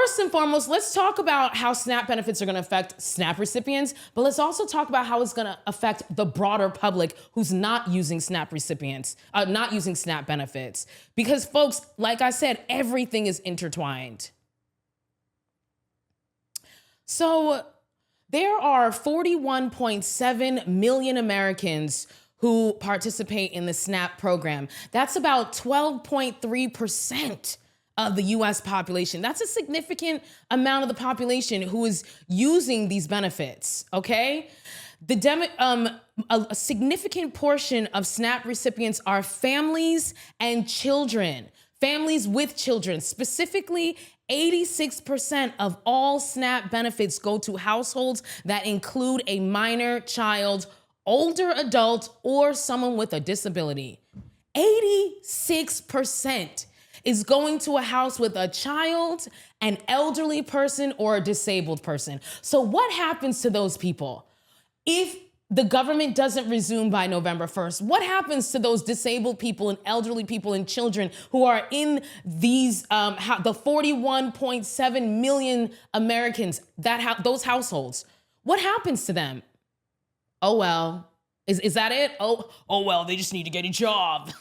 First and foremost, let's talk about how SNAP benefits are going to affect SNAP recipients, but let's also talk about how it's going to affect the broader public who's not using SNAP recipients, not using SNAP benefits. Because folks, like I said, everything is intertwined. So there are 41.7 million Americans who participate in the SNAP program. That's about 12.3% of the US population. That's a significant amount of the population who is using these benefits, okay? A significant portion of SNAP recipients are families and children, families with children. Specifically, 86% of all SNAP benefits go to households that include a minor child, older adult, or someone with a disability. 86% is going to a house with a child, an elderly person, or a disabled person. So what happens to those people? If the government doesn't resume by November 1st, what happens to those disabled people and elderly people and children who are in these, the 41.7 million Americans, those households? What happens to them? Oh, well, is that it? Oh, well, they just need to get a job.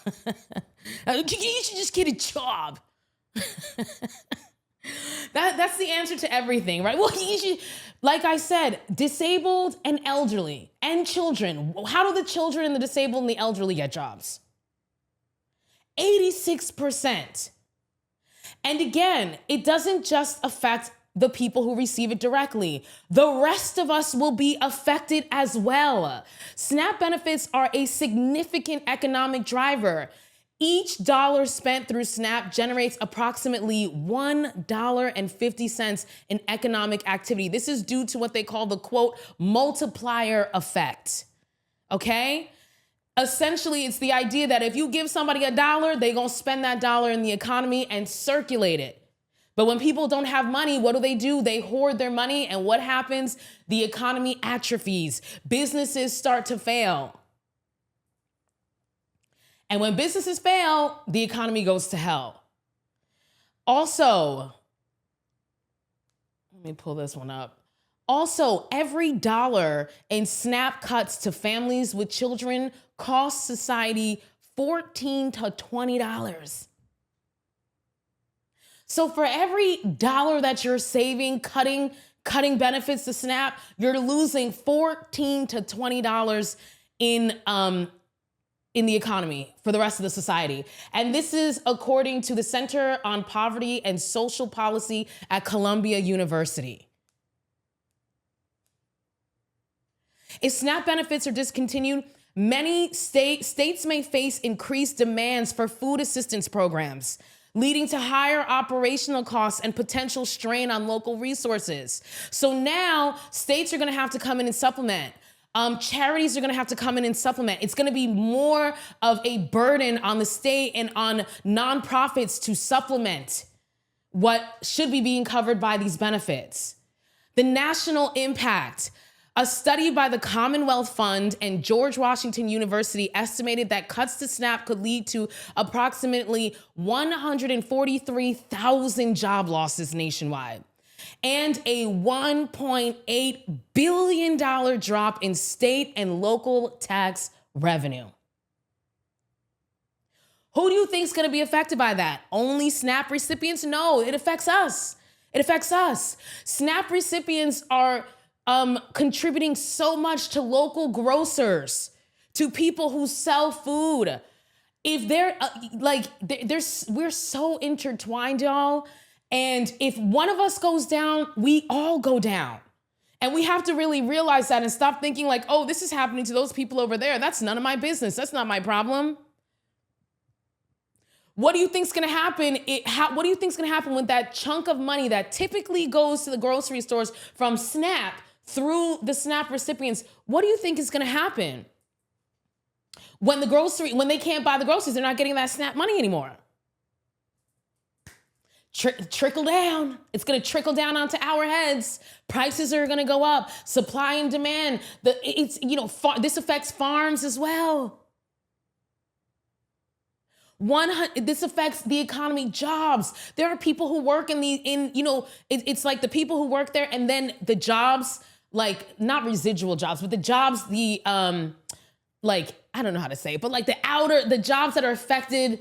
You should just get a job. That's the answer to everything, right? Well, you should, like I said, disabled and elderly and children. How do the children and the disabled and the elderly get jobs? 86%. And again, it doesn't just affect the people who receive it directly. The rest of us will be affected as well. SNAP benefits are a significant economic driver. Each dollar spent through SNAP generates approximately $1.50 in economic activity. This is due to what they call the, quote, multiplier effect, okay? Essentially, it's the idea that if you give somebody $1, they're gonna spend that dollar in the economy and circulate it. But when people don't have money, what do? They hoard their money, and what happens? The economy atrophies. Businesses start to fail. And when businesses fail, the economy goes to hell. Also, let me pull this one up. Also, every dollar in SNAP cuts to families with children costs society $14 to $20. So for every dollar that you're saving, cutting benefits to SNAP, you're losing $14 to $20 in the economy for the rest of the society. And this is according to the Center on Poverty and Social Policy at Columbia University. If SNAP benefits are discontinued, many states may face increased demands for food assistance programs, leading to higher operational costs and potential strain on local resources. So now states are gonna have to come in and supplement. Charities are gonna have to come in and supplement. It's gonna be more of a burden on the state and on nonprofits to supplement what should be being covered by these benefits. The national impact. A study by the Commonwealth Fund and George Washington University estimated that cuts to SNAP could lead to approximately 143,000 job losses nationwide and a $1.8 billion drop in state and local tax revenue. Who do you think is going to be affected by that? Only SNAP recipients? No, it affects us. It affects us. SNAP recipients are contributing so much to local grocers, to people who sell food. If they're we're so intertwined, y'all. And if one of us goes down, we all go down. And we have to really realize that and stop thinking like, oh, this is happening to those people over there. That's none of my business. That's not my problem. What do you think's gonna happen? What do you think's gonna happen with that chunk of money that typically goes to the grocery stores from SNAP through the SNAP recipients? What do you think is gonna happen? When they can't buy the groceries, they're not getting that SNAP money anymore. Trickle down. It's gonna trickle down onto our heads. Prices are gonna go up. Supply and demand. This affects farms as well. This affects the economy, jobs. There are people who work it's like the people who work there, and then the jobs, like not residual jobs, but the jobs, like, I don't know how to say it, but like the jobs that are affected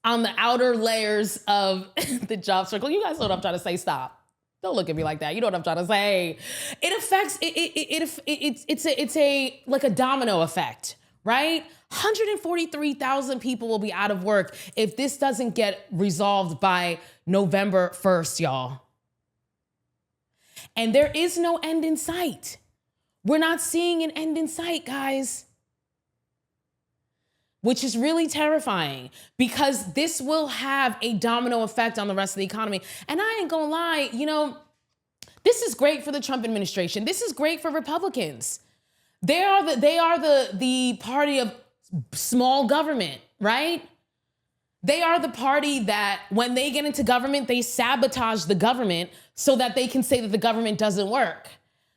on the outer layers of the job circle. You guys know what I'm trying to say. Stop. Don't look at me like that. You know what I'm trying to say. It affects, it's a like a domino effect, right? 143,000 people will be out of work if this doesn't get resolved by November 1st, y'all. And there is no end in sight. We're not seeing an end in sight, guys. Which is really terrifying, because this will have a domino effect on the rest of the economy. And I ain't gonna lie, this is great for the Trump administration. This is great for Republicans. They are the party of small government, right? They are the party that when they get into government, they sabotage the government so that they can say that the government doesn't work.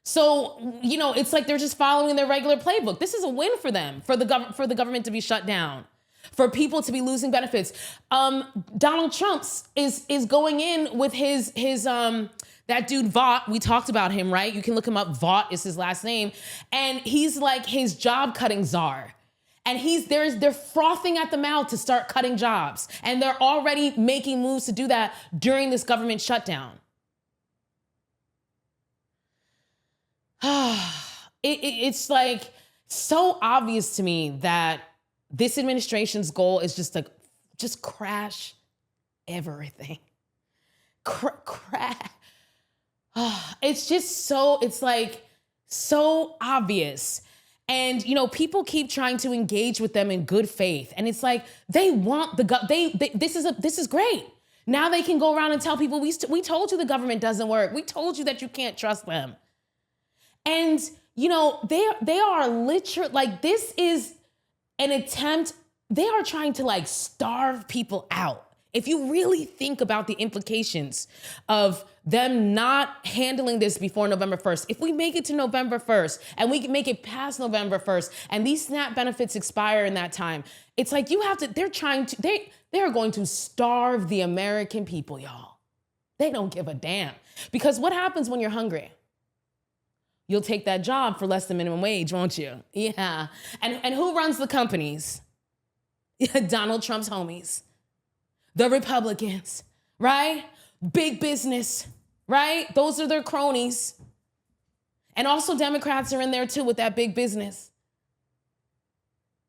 So, it's like they're just following their regular playbook. This is a win for them, for the government to be shut down, for people to be losing benefits. Donald Trump is going in with his that dude Vought. We talked about him, right? You can look him up. Vought is his last name, and he's like his job cutting czar. And they're frothing at the mouth to start cutting jobs, and they're already making moves to do that during this government shutdown. It's like so obvious to me that this administration's goal is just crash everything. Crash. It's just it's like so obvious. And, people keep trying to engage with them in good faith. And it's like, they want this is great. Now they can go around and tell people, we told you the government doesn't work. We told you that you can't trust them. And, they are literally, like, this is an attempt. They are trying to, like, starve people out. If you really think about the implications of them not handling this before November 1st, if we make it to November 1st and we can make it past November 1st and these SNAP benefits expire in that time, it's like they are going to starve the American people, y'all. They don't give a damn. Because what happens when you're hungry? You'll take that job for less than minimum wage, won't you? Yeah. And who runs the companies? Donald Trump's homies. The Republicans, right? Big business, right? Those are their cronies. And also Democrats are in there too with that big business.